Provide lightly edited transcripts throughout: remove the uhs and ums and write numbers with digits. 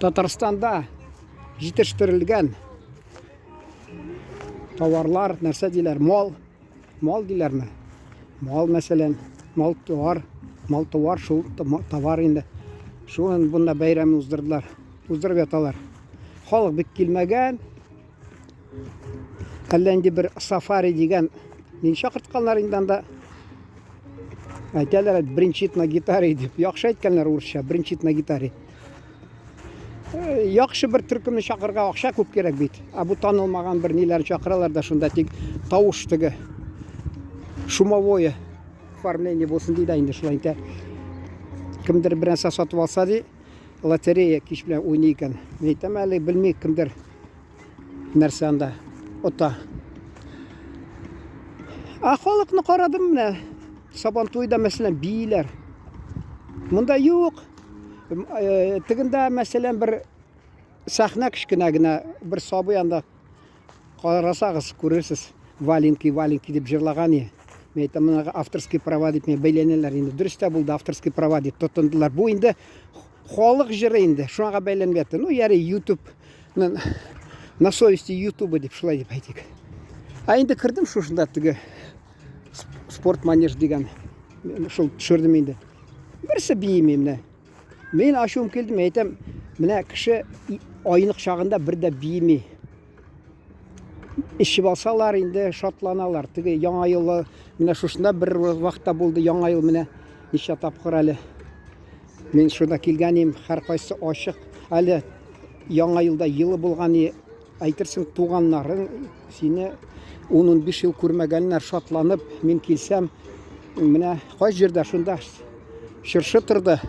Татарстанда жетіштірілген товарлар, нәрсе дейлер, мал дейлер ме? Мал мәселен, мал товар, шул товар енді. Шуын бұнда бәйрәмін уздырдылар, уздырып яталар. Халық бік келмеген, әлләнде бір сафари деген, мен шақыртқанлар инданда айталар, бринчит на гитаре деп, яқшы айтканлар орысша, бринчит на гитаре. Яқшы бір түркімні шақырға ақша көп керек бейді. Бұл танылмаған бір нелерін шақыралар да шында тек тауыштығы, шумовое оформление болсын дейді енді шылайында. Кімдір бір нәрсе сатып алса де, лотерея кеш білен ойнайын. Мен айтам әлі білмей кімдір нәрсе анда ота. Халықны қарадым міне, Сабантойда мәселен бийлер. Мұнда жоқ. Тігінде мәселен бір сахна кішкінәгіне бір сабы янда қарасағыз көрерсіз. Валенки деп жырлаған е. Мен айтам, мұнаға авторский права деп мен бәйленелер енді. Дұрыста болды авторский права деп тұтындылар. Бұл енді халық жыры енді. Шуаға бәйленбетті. Ну, яри YouTube, на совести YouTube деп шылай деп айтек. Енді кірдім шушында түгі спорт манеж деген. Шыл түшірдім енді. Бірісі бейіме міне. Мен ашуым келдім, айтам, міне кіші айнық шағында бірді бейіме. Ішіп алсалар енді шатланалар. Түгі яңа айылы, міне шушында бір вақытта болды яңа айыл міне неше тапқыр әлі. Мен шуда келгенім, әрқайсы ашық. Әлі яңа айылда елі болған айтырсың туғанларың, сені 10-15 ел көрмегенлер шатланып, мен келсем, міне қай жерде шында шыршы тұрды.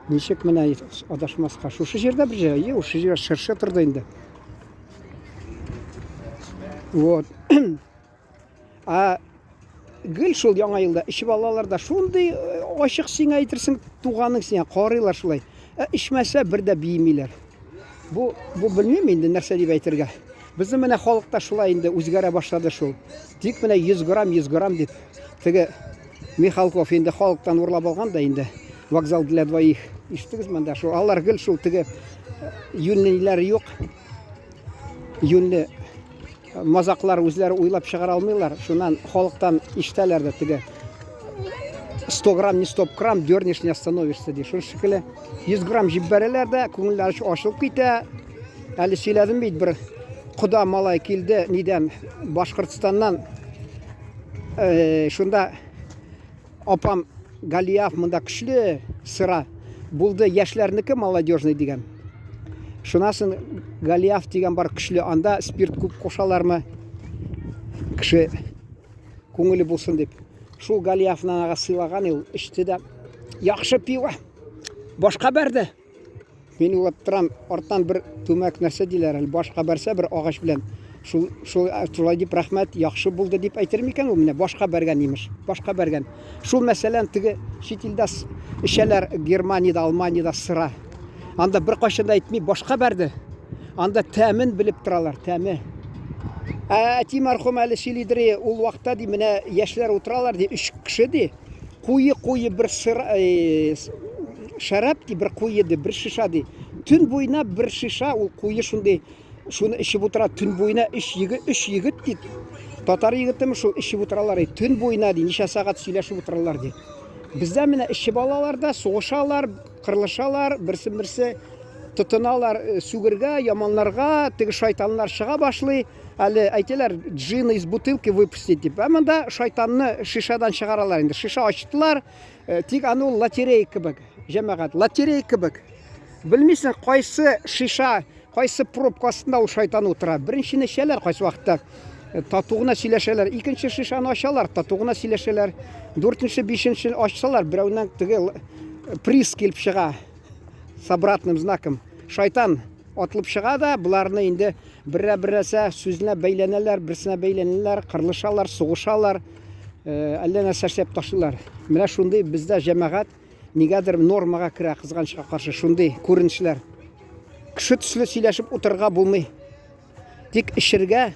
Нешек міне адашмасқа. Шушы жерде бір жер, осы жер шыршы тұрды енді. Вот. Гүл шул яңа елда ішіп алаларда шундай ашық сен айтырсың туғаның сен қарайлар шулай. Ішмәсе бірді беймейлер. Бұл білмейм енді нәрсе деп айтырға. Біздің міне халықта шулай енді өзгере башлады шул. Тек міне 100 грамм деп. Тігі Михалков енді халықтан ұрлап алған да енді. Вокзал для двоих. Іштігіз мында шул. Алар гүл шул тігі юнлілері жоқ. Юнлі мазақлар өзлері ойлап шығар алмайлар. Шунан халықтан іштәлерді тігі 100 грамм, не 100 грамм, дөрнеш не остановишься де. Шул шекілі 100 грамм жеп бәрелерді, көңілдері ашылып кейті. Әлі сөйледім бейді бір құда малай келді, неден Башқұртстаннан. Шунда апам Галияв мұнда күшлі сыра. Бұлды яшілерінікі молодежный деген. Шунасын Галияв деген бар күшлі. Анда спирт көп қошалар ма? Кіші көңілі болсын деп. Шул Галиявнан аға сыйлаған ел ішті де. Яқшы пива. Башқа бәрді. Мен олап тұрам, артан бір төмәк нәрсе дейлер. Башқа бәрсе бір ағаш білен. Шулай деп рахмет, яқшы болды деп айтыр мекен, ол міне башқа бәрген емеш. Башқа бәрген. Шул мәселен тігі шетелді ішелер Германияда, Алманияда сыра. Анда бір қашында айтмей башқа бәрді. Анда тәмін біліп тұралар, тәмі. Әти мархум әлі шеледірі ол уақытта де міне яшілер отыралар де, үш кіші де. Қойы бір сыра, шарап де бір қойы де, бір шиша де. Түн бойына бір шиша, ол қойы шындай. Шуны ішіп отырады, түн бойына үш егіт дейді. Татар егітімі шул ішіп отыралар, түн бойына дейді, неше сағат сөйлешіп отыралар дейді. Бізде міне ішіп алалар да, соғышалар, қырлышалар, бірсі тұтыналар сүгірге, яманларға, тігі шайтанлар шыға башлай. Әлі айтелер, джины из бутылки выпустить деп. Әмінда шайтанны шишадан шығаралар. Енді шиша ашыттылар, тек аны лотерей кібік, жәмәғат, лотерей кібік. Білмейсің, қайсы шиша, қайсы пробкасында ол шайтан отыра. Біріншіні шелер қайсы вақытта татуғына сөйлешелер. Екінші шишаны ашалар, татуғына сөйлешелер. Дөртінші, бешінші ашсалар, біреуінен түгі приз келіп шыға. С обратным знаком. Шайтан атылып шыға да, бұларыны енді бірі-бірісі сөзіне бейленелер, бірісіне бейленелер, қырлышалар, соғышалар, әлден әсәрсеп ташылар. Міне шундай бізде жәмәғат негедір нормаға кіре қызғаншыға қаршы шундай көрінішілер. Кіші түслі сөйлешіп отырға болмай. Тек ішірге.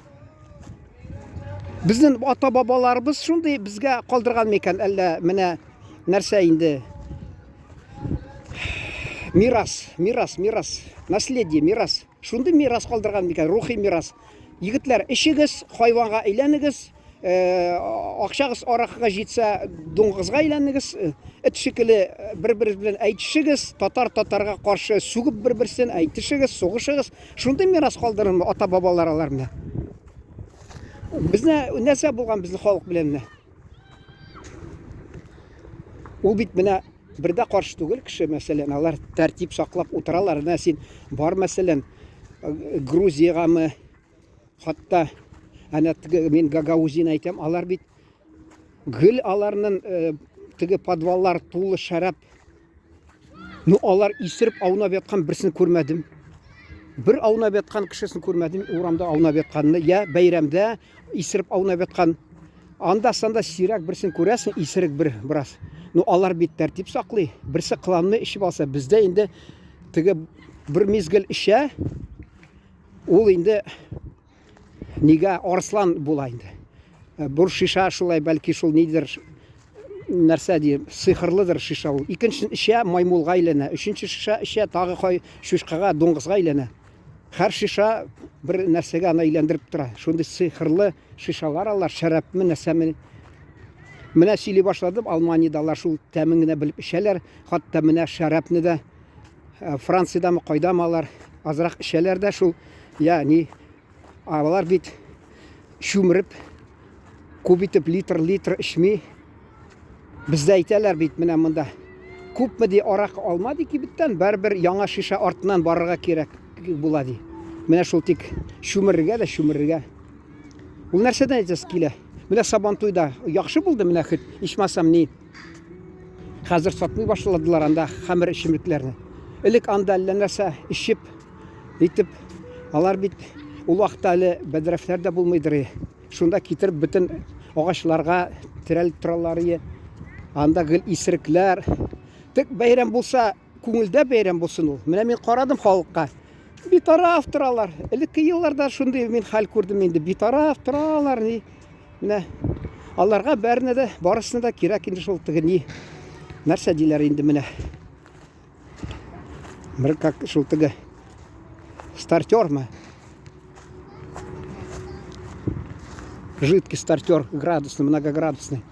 Біздің ата-бабаларымыз шундай бізге қалдырған мекен әлі міне нәрсе енді Мирас. Наследие, мирас. Шунды мирас калдырган микән, рухи мирас. Егетләр, ишегез, хайванга әйләнегез, акчагыз аракыга җитсә, дуңгызга әйләнегез, эт шикелле бер-берегез белән әйтешегез, татарга каршы сугып бер-берсен әйтешегез, сугышыгыз. Шунды мирас калдырган ата-бабалар алар менә. Безне нәрсә булган безнең халык белән менә? Ул бит менә бердә каршы түгел кеше, мәсәлән, алар тәртип саклап утыралар. Менә син бар, мәсәлән, Грузиягамы, хатта әнә мен Гагаузин әйтәм, алар бит гел аларның теге подваллар тулы шәраб. Ну алар исереп аунап яткан берсен күрмәдем. Бер аунап яткан кешесен күрмәдем, урамда аунап ятканны, я бәйрәмдә исереп аунап яткан. Анда санда сирәк берсен күрәсең, исерек бераз. Ну алар бит тәртип саклый. Берсе кыланны ишеп алса, бездә инде теге бер мизгел ишә, ул инде нигә арслан була инде. Бер шиша шулай бәлки шул нидер нәрсә ди, сихырлыдыр шиша ул. Икенче ишә маймулга әйләнә, өченче шиша ишә тагы шушкага, дуңгызга әйләнә. Һәр шиша бер нәрсәгә аны әйләндереп тора. Шундый сихырлы шишалар алар, шәрабмы, нәрсәме. Менә сөйли башладым, Алманиядалар шул тәмен генә белеп ишәләр. Хатта менә шәрабны да Франциядамы, кайдамы алар азрак ишәләр дә шул. Ягъни алар бит шүмереп, күп итеп литр ишми. Бездә әйтәләр бит менә монда. Күпме ди арак алмады ки биттән, бер яңа шиша артыннан барырга кирәк була ди. Менә шул тик шүмерергә. Ул нәрсәдән әйтәс килә? Менә Сабантуйда яхшы булды менә хит, ичмасам ни. Хәзер сатмый башладылар анда хәмер ишемлекләрне. Элек анда әллә нәрсә ишеп, итеп, алар бит ул вакытта әле бәдрәфләр дә булмыйдыр. Шунда китереп бөтен агачларга терәлеп торалар. Анда гел исерекләр. Тик бәйрәм булса, күңелдә бәйрәм булсын ул. Менә мин карадым халыкка. Битараф торалар. Элекке елларда шундый мин хәл күрдем инде. Битараф торалар ни. Менә аларга бәрне дә, барысына да кирәк инде шул теге ни. Нәрсә диләр инде менә. Бер как шул теге стартермы? Жидкий стартер, градусный, многоградусный.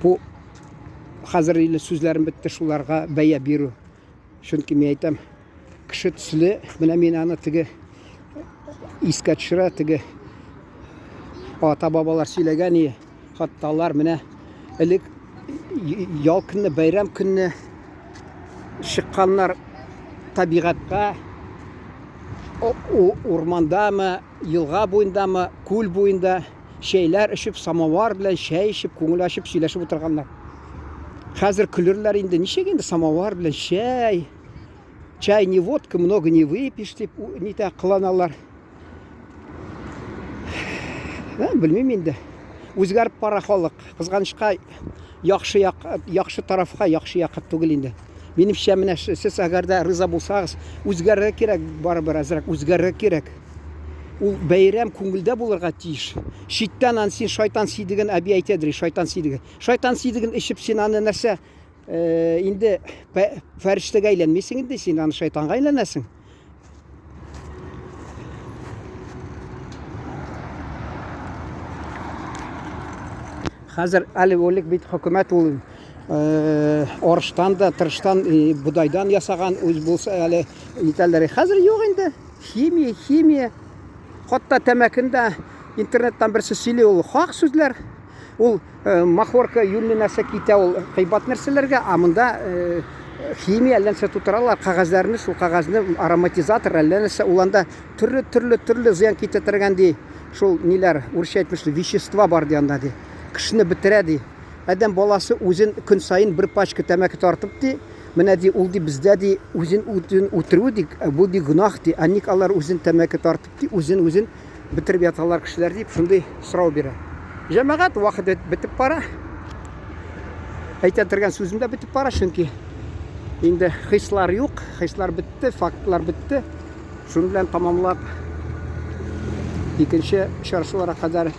Бу хәзер иле сүзләрем бетте шуларга бәя бирү. Чөнки мин әйтәм, кеше төсле, менә мин аны теге искә төшерә, теге ата-бабалар сөйләгән, хатта алар менә элек ял көнне, бәйрәм көнне чыкканнар табигатька, урмандамы, елга буендамы, күл буенда шәйләр ишеп, самовар белән шәй ишеп, күңел ачып сөйләшеп утырганнар. Хәзер көлерләр инде, ничек инде самовар белән шәй, чай не водка, много не выпьешь дип, нитә кыланалар. Белмим инде. Үзгәреп бара халык. Кызганычка яхшы тарафка, яхшы якка түгел инде. Минемчә менә сез әгәр дә риза булсагыз, үзгәрергә кирәк, барыбер әзрәк үзгәрергә кирәк. Ул бәйрәм күңелдә булырга тиеш. Шиттән ан син шайтан сидеген әби әйтәдер, шайтан сидеген. Шайтан сидеген ишеп син аны нәрсә инде фәрештәгә әйләнмисең инде, син аны шайтанга әйләнәсең. Хәзер әле олик бит хөкүмәт ул арыштан да, тырыштан, будайдан ясаган үз булса әле итәләр. Хәзер юк инде. Химия. Хатта тәмәкендә интернеттан берсе сөйли, ул хак сүзләр. Ул махорка юнны нәрсә китә, ул кыйбат нәрсәләргә, а монда химия әлләнсә тутыралар, кагазларны, шул кагазны ароматизатор әлләнсә уланда төрле зыян китә торган ди. Шул ниләр, урысча әйтмешли, вещества бар ди анда ди. Кешене бетерә ди. Адәм баласы үзен көн сайын бер пачка тәмәке тартып ди. Менә ди ул ди бездә ди үзен үтерү ди, бу ди гунах ди. Аник алар үзен тәмәке тартып ди, үзен битереп яталар кешеләр дип шундый сорау бирә. Җәмәгать вакыт бетеп бара. Әйтә торган сүзем дә бетеп бара, чөнки инде хислар юк, хислар бетте, фактлар бетте. Шуның белән тамамлап икенче очрашуларга кадәр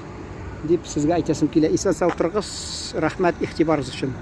дип сезгә әйтәсем килә. Исән сау торыгыз. Рәхмәт игътибарыгыз өчен.